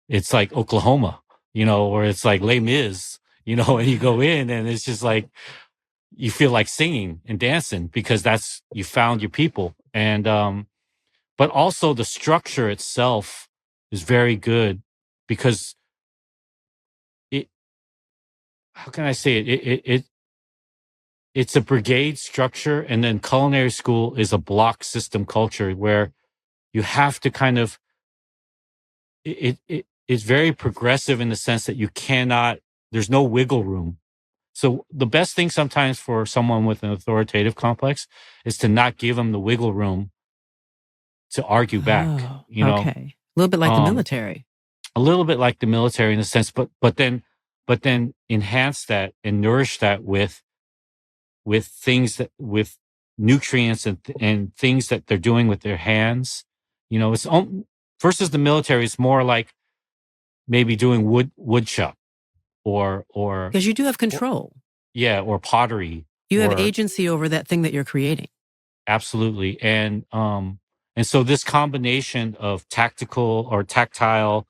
it's like Oklahoma, or it's like Les Mis, and you go in and it's just like, you feel like singing and dancing because you found your people. And, but also the structure itself is very good because how can I say it? It's a brigade structure, and then culinary school is a block system culture where you have to kind of, it's very progressive in the sense that there's no wiggle room. So the best thing sometimes for someone with an authoritative complex is to not give them the wiggle room to argue back, Oh, okay. A little bit like the military. a little bit like the military in a sense, but then enhance that and nourish that with with nutrients and things that they're doing with their hands. It's versus the military. It's more like maybe doing wood shop or Because you do have control. or pottery. You have agency over that thing that you're creating. Absolutely. And so this combination of tactical or tactile,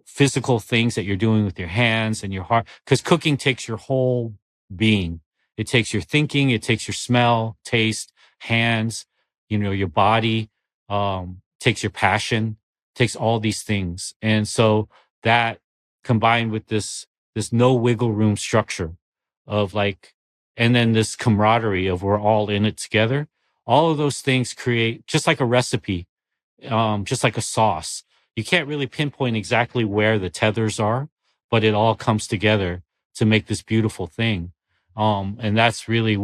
physical things that you're doing with your hands and your heart, because cooking takes your whole being. It takes your thinking, it takes your smell, taste, hands, your body, takes your passion, takes all these things. And so that combined with this no wiggle room structure of like, and then this camaraderie of we're all in it together. All of those things create just like a recipe, just like a sauce. You can't really pinpoint exactly where the tethers are, but it all comes together to make this beautiful thing. And that's really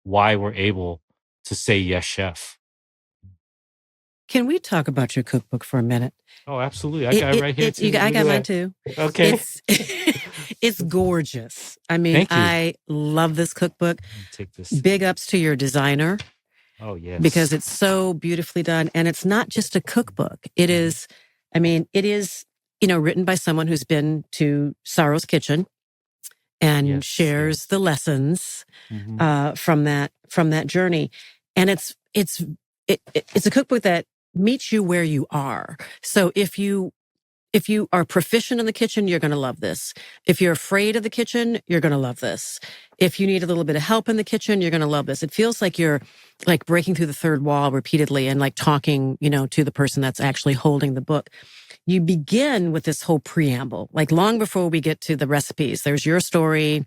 why we're able to say yes, chef. Can we talk about your cookbook for a minute? Oh, absolutely. I got it right here too. I got mine too. Okay. It's gorgeous. I mean, Thank you. I love this cookbook. Take this. Big ups to your designer. Oh, yes. Because it's so beautifully done. And it's not just a cookbook. It is, written by someone who's been to Saro's kitchen and shares the lessons from that journey. And it's a cookbook that meets you where you are. So if you are proficient in the kitchen, you're going to love this. If you're afraid of the kitchen, you're going to love this. If you need a little bit of help in the kitchen, you're going to love this. It feels like you're like breaking through the third wall repeatedly and like talking, to the person that's actually holding the book. You begin with this whole preamble, like long before we get to the recipes. There's your story.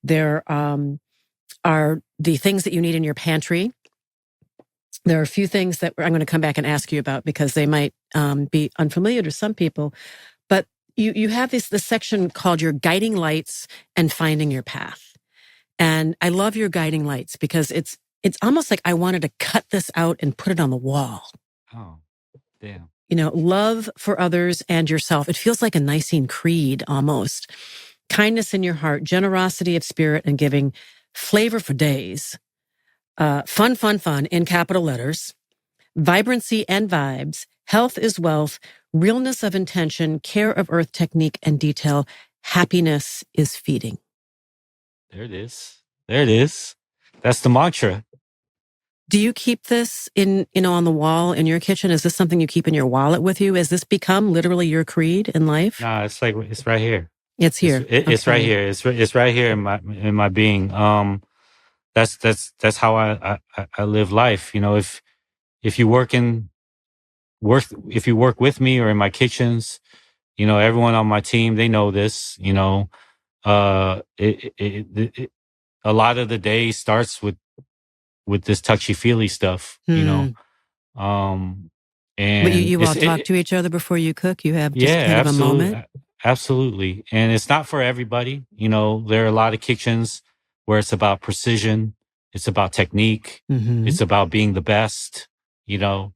There are the things that you need in your pantry. There are a few things that I'm going to come back and ask you about because they might be unfamiliar to some people. But you have this section called your guiding lights and finding your path. And I love your guiding lights because it's almost like I wanted to cut this out and put it on the wall. Oh, damn. Love for others and yourself. It feels like a Nicene Creed almost. Kindness in your heart, generosity of spirit and giving, flavor for days. Fun, in capital letters, vibrancy and vibes, Health is wealth, realness of intention, care of earth technique and detail. Happiness is feeding. There it is. There it is. That's the mantra. Do you keep this on the wall in your kitchen? Is this something you keep in your wallet with you? Has this become literally your creed in life? Nah, it's like, it's right here. It's here. It's right here. It's right here in my being. That's how I live life. If you work if you work with me or in my kitchens, everyone on my team, they know this. A lot of the day starts with this touchy feely stuff. And But you all talk to each other before you cook? You have just kind of a moment? Absolutely. And it's not for everybody. There are a lot of kitchens where it's about precision. It's about technique. Mm-hmm. It's about being the best. We don't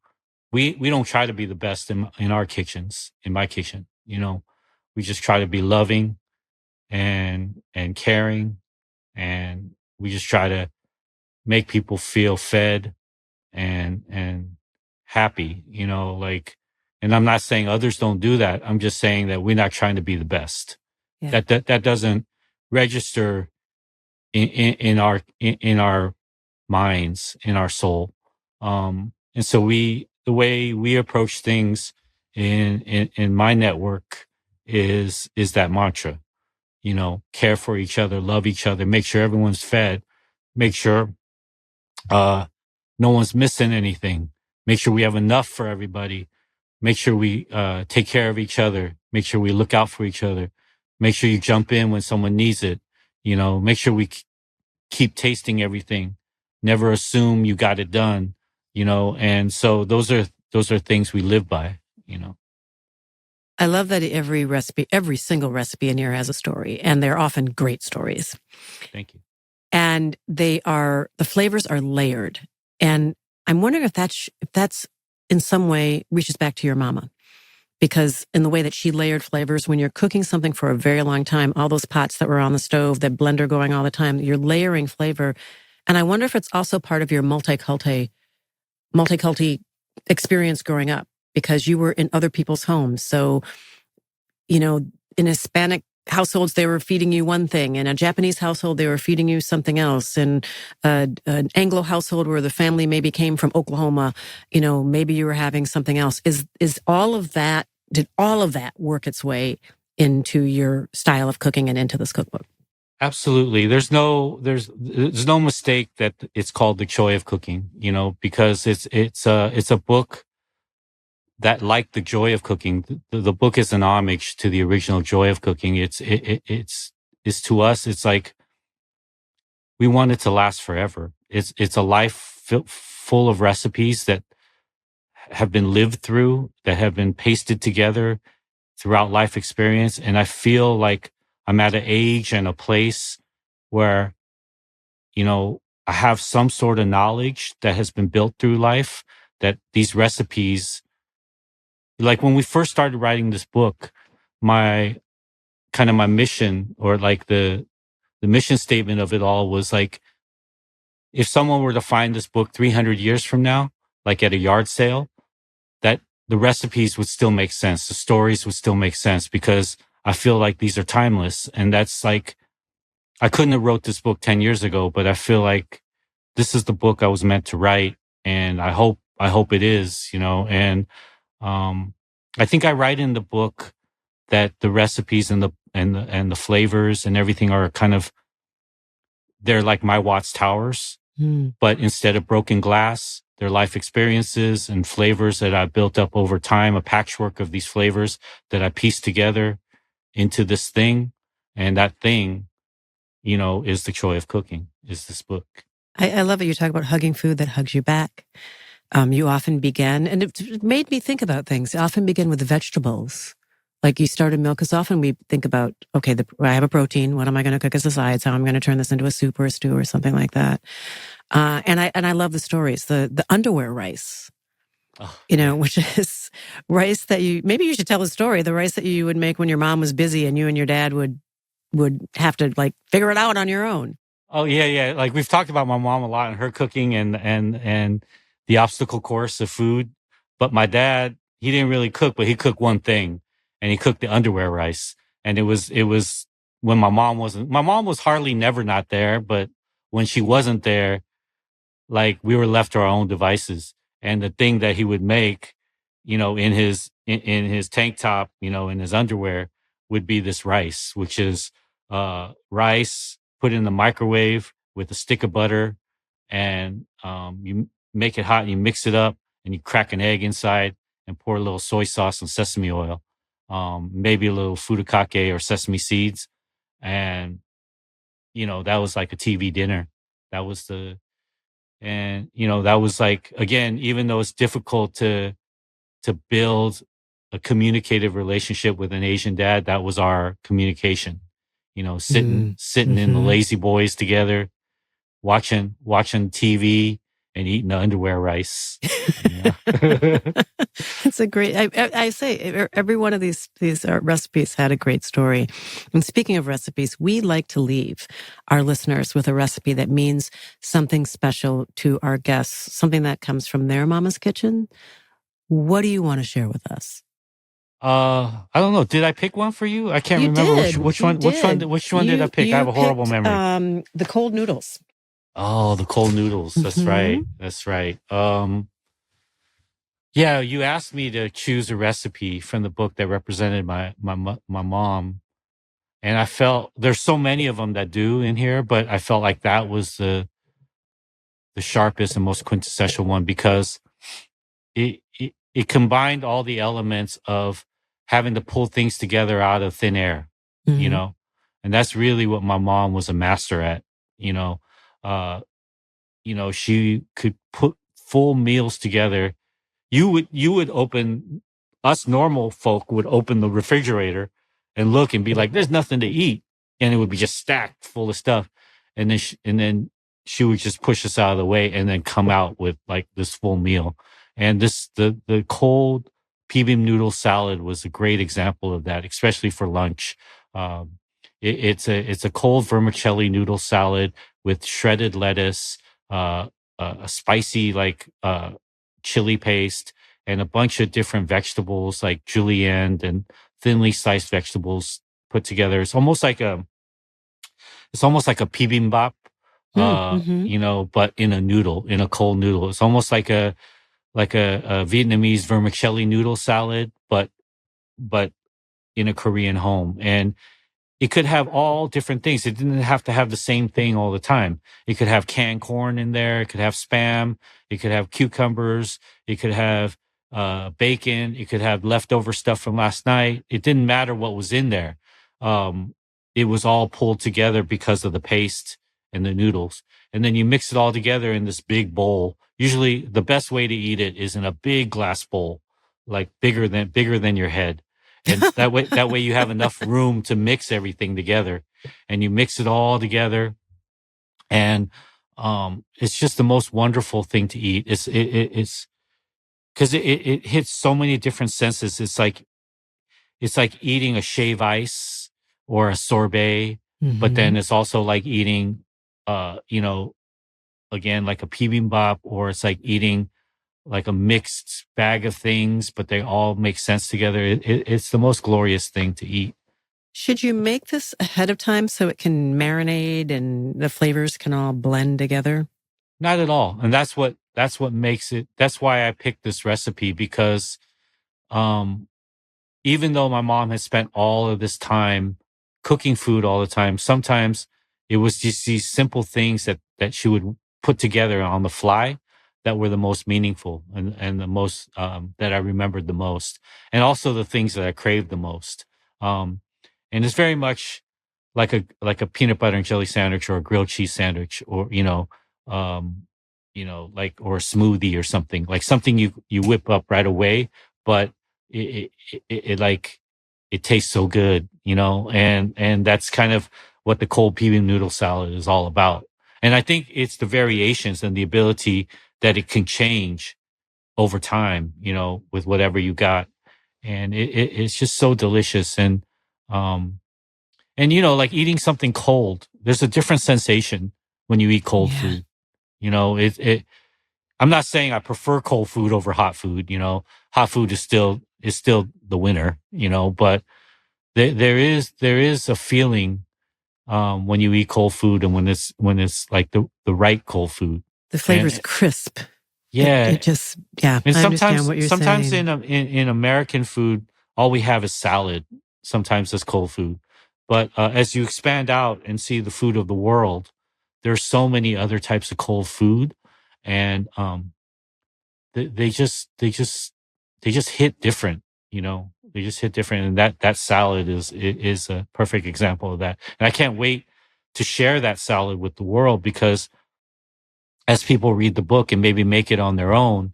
try to be the best in our kitchens, in my kitchen. We just try to be loving and caring. And we just try to make people feel fed and happy, and I'm not saying others don't do that. I'm just saying that we're not trying to be the best. Yeah. That doesn't register in our minds, in our soul. And so the way we approach things in my network is that mantra, care for each other, love each other, make sure everyone's fed, make sure, no one's missing anything. Make sure we have enough for everybody. Make sure we take care of each other. Make sure we look out for each other. Make sure you jump in when someone needs it. Make sure we keep tasting everything. Never assume you got it done. And so those are things we live by. I love that every single recipe in here has a story, and they're often great stories. Thank you. And the flavors are layered. And I'm wondering if that's in some way reaches back to your mama, because in the way that she layered flavors, when you're cooking something for a very long time, all those pots that were on the stove, that blender going all the time, you're layering flavor. And I wonder if it's also part of your multi-culti experience growing up, because you were in other people's homes. So, in Hispanic households, they were feeding you one thing. In a Japanese household, they were feeding you something else. In an Anglo household where the family maybe came from Oklahoma, maybe you were having something else. Did all of that work its way into your style of cooking and into this cookbook? Absolutely. There's no mistake that it's called the Choi of Cooking, because it's a book that, like the Joy of Cooking, the book is an homage to the original Joy of Cooking. It's to us, it's like we want it to last forever. It's a life full of recipes that have been lived through, that have been pasted together throughout life experience. And I feel like I'm at an age and a place where, I have some sort of knowledge that has been built through life, that these recipes, like when we first started writing this book, my mission, or like the mission statement of it all, was like, if someone were to find this book 300 years from now, like at a yard sale, that the recipes would still make sense. The stories would still make sense, because I feel like these are timeless. And that's like, I couldn't have wrote this book 10 years ago, but I feel like this is the book I was meant to write. And I hope it is, and, I think I write in the book that the recipes and the flavors and everything are they're like my Watts Towers, but instead of broken glass, they're life experiences and flavors that I built up over time, a patchwork of these flavors that I pieced together into this thing. And that thing, is the Joy of Cooking, is this book. I love it. You talk about hugging food that hugs you back. You often begin, and it made me think about things. You often begin with vegetables. Like you started milk, because often we think about, okay, I have a protein. What am I going to cook as a side? So I'm going to turn this into a soup or a stew or something like that. And I love the stories. The underwear rice, which is rice that maybe you should tell a story. The rice that you would make when your mom was busy and you and your dad would have to like figure it out on your own. Oh yeah, yeah. Like we've talked about my mom a lot and her cooking and the obstacle course of food. But my dad, he didn't really cook, but he cooked one thing, and he cooked the underwear rice. And it was when my mom was hardly never not there, but when she wasn't there, like we were left to our own devices. And the thing that he would make, in his tank top, in his underwear, would be this rice, which is rice put in the microwave with a stick of butter, and you make it hot, and you mix it up, and you crack an egg inside, and pour a little soy sauce and sesame oil, maybe a little furikake or sesame seeds, and that was like a TV dinner. That was the and that was like, again, even though it's difficult to build a communicative relationship with an Asian dad, that was our communication. Sitting in the Mm-hmm. lazy boys together, watching TV and eating the underwear rice. It's a great. I say every one of these recipes had a great story. And speaking of recipes, we like to leave our listeners with a recipe that means something special to our guests, something that comes from their mama's kitchen. What do you want to share with us? I don't know. Did I pick one for you? I can't You remember did. which You one. did. Which one did I pick? I have a horrible picked, memory. The cold noodles. Oh, the cold noodles. That's Mm-hmm. right. That's right. Yeah, you asked me to choose a recipe from the book that represented my mom, and I felt there's so many of them that do in here, but I felt like that was the sharpest and most quintessential one, because it combined all the elements of having to pull things together out of thin air, you Mm-hmm. know, and that's really what my mom was a master at. You know, uh, she could put full meals together. You would open, us normal folk would open the refrigerator and look and be like, there's nothing to eat, and it would be just stacked full of stuff, and then she would just push us out of the way and then come out with like this full meal. And the cold PB noodle salad was a great example of that, especially for lunch. um, it's a cold vermicelli noodle salad with shredded lettuce, uh, a spicy like chili paste, and a bunch of different vegetables like julienne and thinly sliced vegetables put together. It's almost like a bibimbap, Mm-hmm. but in a noodle, in a cold noodle. It's almost like a Vietnamese vermicelli noodle salad, but in a Korean home. And it could have all different things. It didn't have to have the same thing all the time. It could have canned corn in there. It could have spam. It could have cucumbers. It could have bacon. It could have leftover stuff from last night. It didn't matter what was in there. Um, it was all pulled together because of the paste and the noodles. And then you mix it all together in this big bowl. Usually the best way to eat it is in a big glass bowl, like bigger than your head. And that way you have enough room to mix everything together, and you mix it all together. And it's just the most wonderful thing to eat. It's because it hits so many different senses. It's like eating a shave ice or a sorbet, but Mm-hmm. then it's also like eating, uh, you know, again, like a bibimbap, or it's like eating like a mixed bag of things, but they all make sense together. It's the most glorious thing to eat. Should you make this ahead of time so it can marinate and the flavors can all blend together? Not at all. And that's what makes it. That's why I picked this recipe, because um even though my mom has spent all of this time cooking food all the time, sometimes it was just these simple things that she would put together on the fly that were the most meaningful, and the most that I remembered the most, and also the things that I craved the most. Um, and it's very much like a peanut butter and jelly sandwich, or a grilled cheese sandwich, or um, like, or a smoothie or something, like something you whip up right away, but like it tastes so good, and that's kind of what the cold peanut noodle salad is all about. And I think it's the variations and the ability that it can change over time, with whatever you got. And it's just so delicious. Um, and like eating something cold, there's a different sensation when you eat cold Yeah. food. It I'm not saying I prefer cold food over hot food. Hot food is still the winner. But there is a feeling when you eat cold food and when it's like the right cold food. The flavor's And crisp. yeah, It just, yeah, and I understand what you're sometimes saying. in American food, all we have is salad. Sometimes it's cold food, but as you expand out and see the food of the world, there's so many other types of cold food, and they just hit different. They just hit different, and that salad is a perfect example of that. And I can't wait to share that salad with the world, because as people read the book and maybe make it on their own,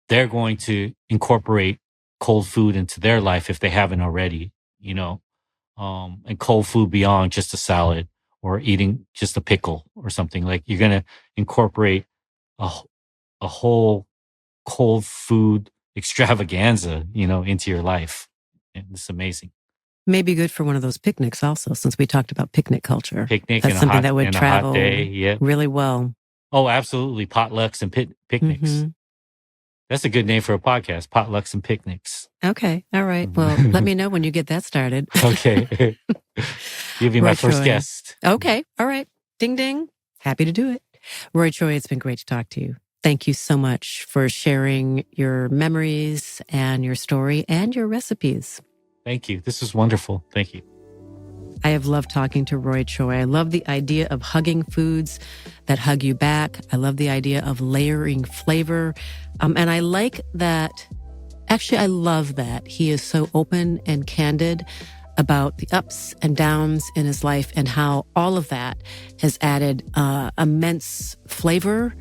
they're going to incorporate cold food into their life if they haven't already, and cold food beyond just a salad or eating just a pickle or something. Like, you're going to incorporate a, a whole cold food extravaganza, into your life. And it's amazing. Maybe good for one of those picnics also, since we talked about picnic culture. Picnic That's and something that would a hot travel day. Yeah. really well. Oh, absolutely. Potlucks and picnics. Mm-hmm. That's a good name for a podcast. Potlucks and picnics. Okay. All right. Well, let me know when you get that started. Okay. You'll be Roy my first Choi. guest. Okay. All right. Ding, ding. Happy to do it. Roy Choi, it's been great to talk to you. Thank you so much for sharing your memories and your story and your recipes. Thank you. This was wonderful. Thank you. I have loved talking to Roy Choi. I love the idea of hugging foods that hug you back. I love the idea of layering flavor. And I like that. Actually, I love that he is so open and candid about the ups and downs in his life and how all of that has added immense flavor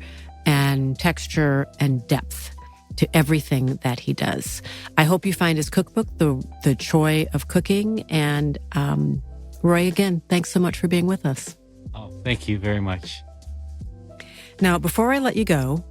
and texture and depth to everything that he does. I hope you find his cookbook, the Choi of Cooking. And Roy, again, thanks so much for being with us. Oh, thank you very much. Now, before I let you go,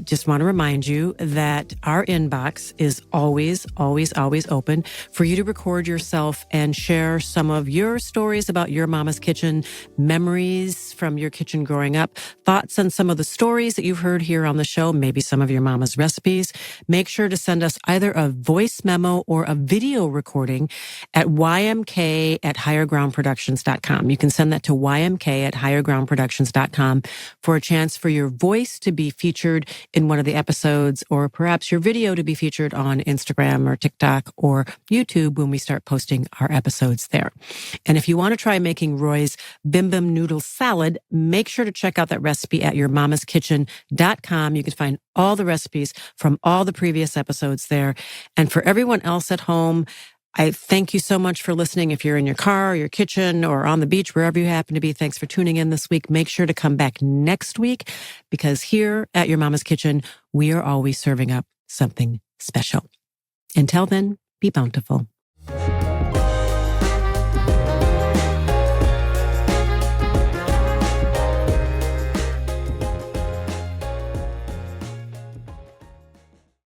just want to remind you that our inbox is always, always, always open for you to record yourself and share some of your stories about your mama's kitchen, memories from your kitchen growing up, thoughts on some of the stories that you've heard here on the show, maybe some of your mama's recipes. Make sure to send us either a voice memo or a video recording at YMK@highergroundproductions.com. You can send that to YMK@highergroundproductions.com for a chance for your voice to be featured in one of the episodes, or perhaps your video to be featured on Instagram or TikTok or YouTube when we start posting our episodes there. And if you want to try making Roy's Bim Bim Noodle Salad, make sure to check out that recipe at yourmamaskitchen.com. You can find all the recipes from all the previous episodes there. And for everyone else at home, I thank you so much for listening. If you're in your car, or your kitchen, or on the beach, wherever you happen to be, thanks for tuning in this week. Make sure to come back next week, because here at Your Mama's Kitchen, we are always serving up something special. Until then, be bountiful.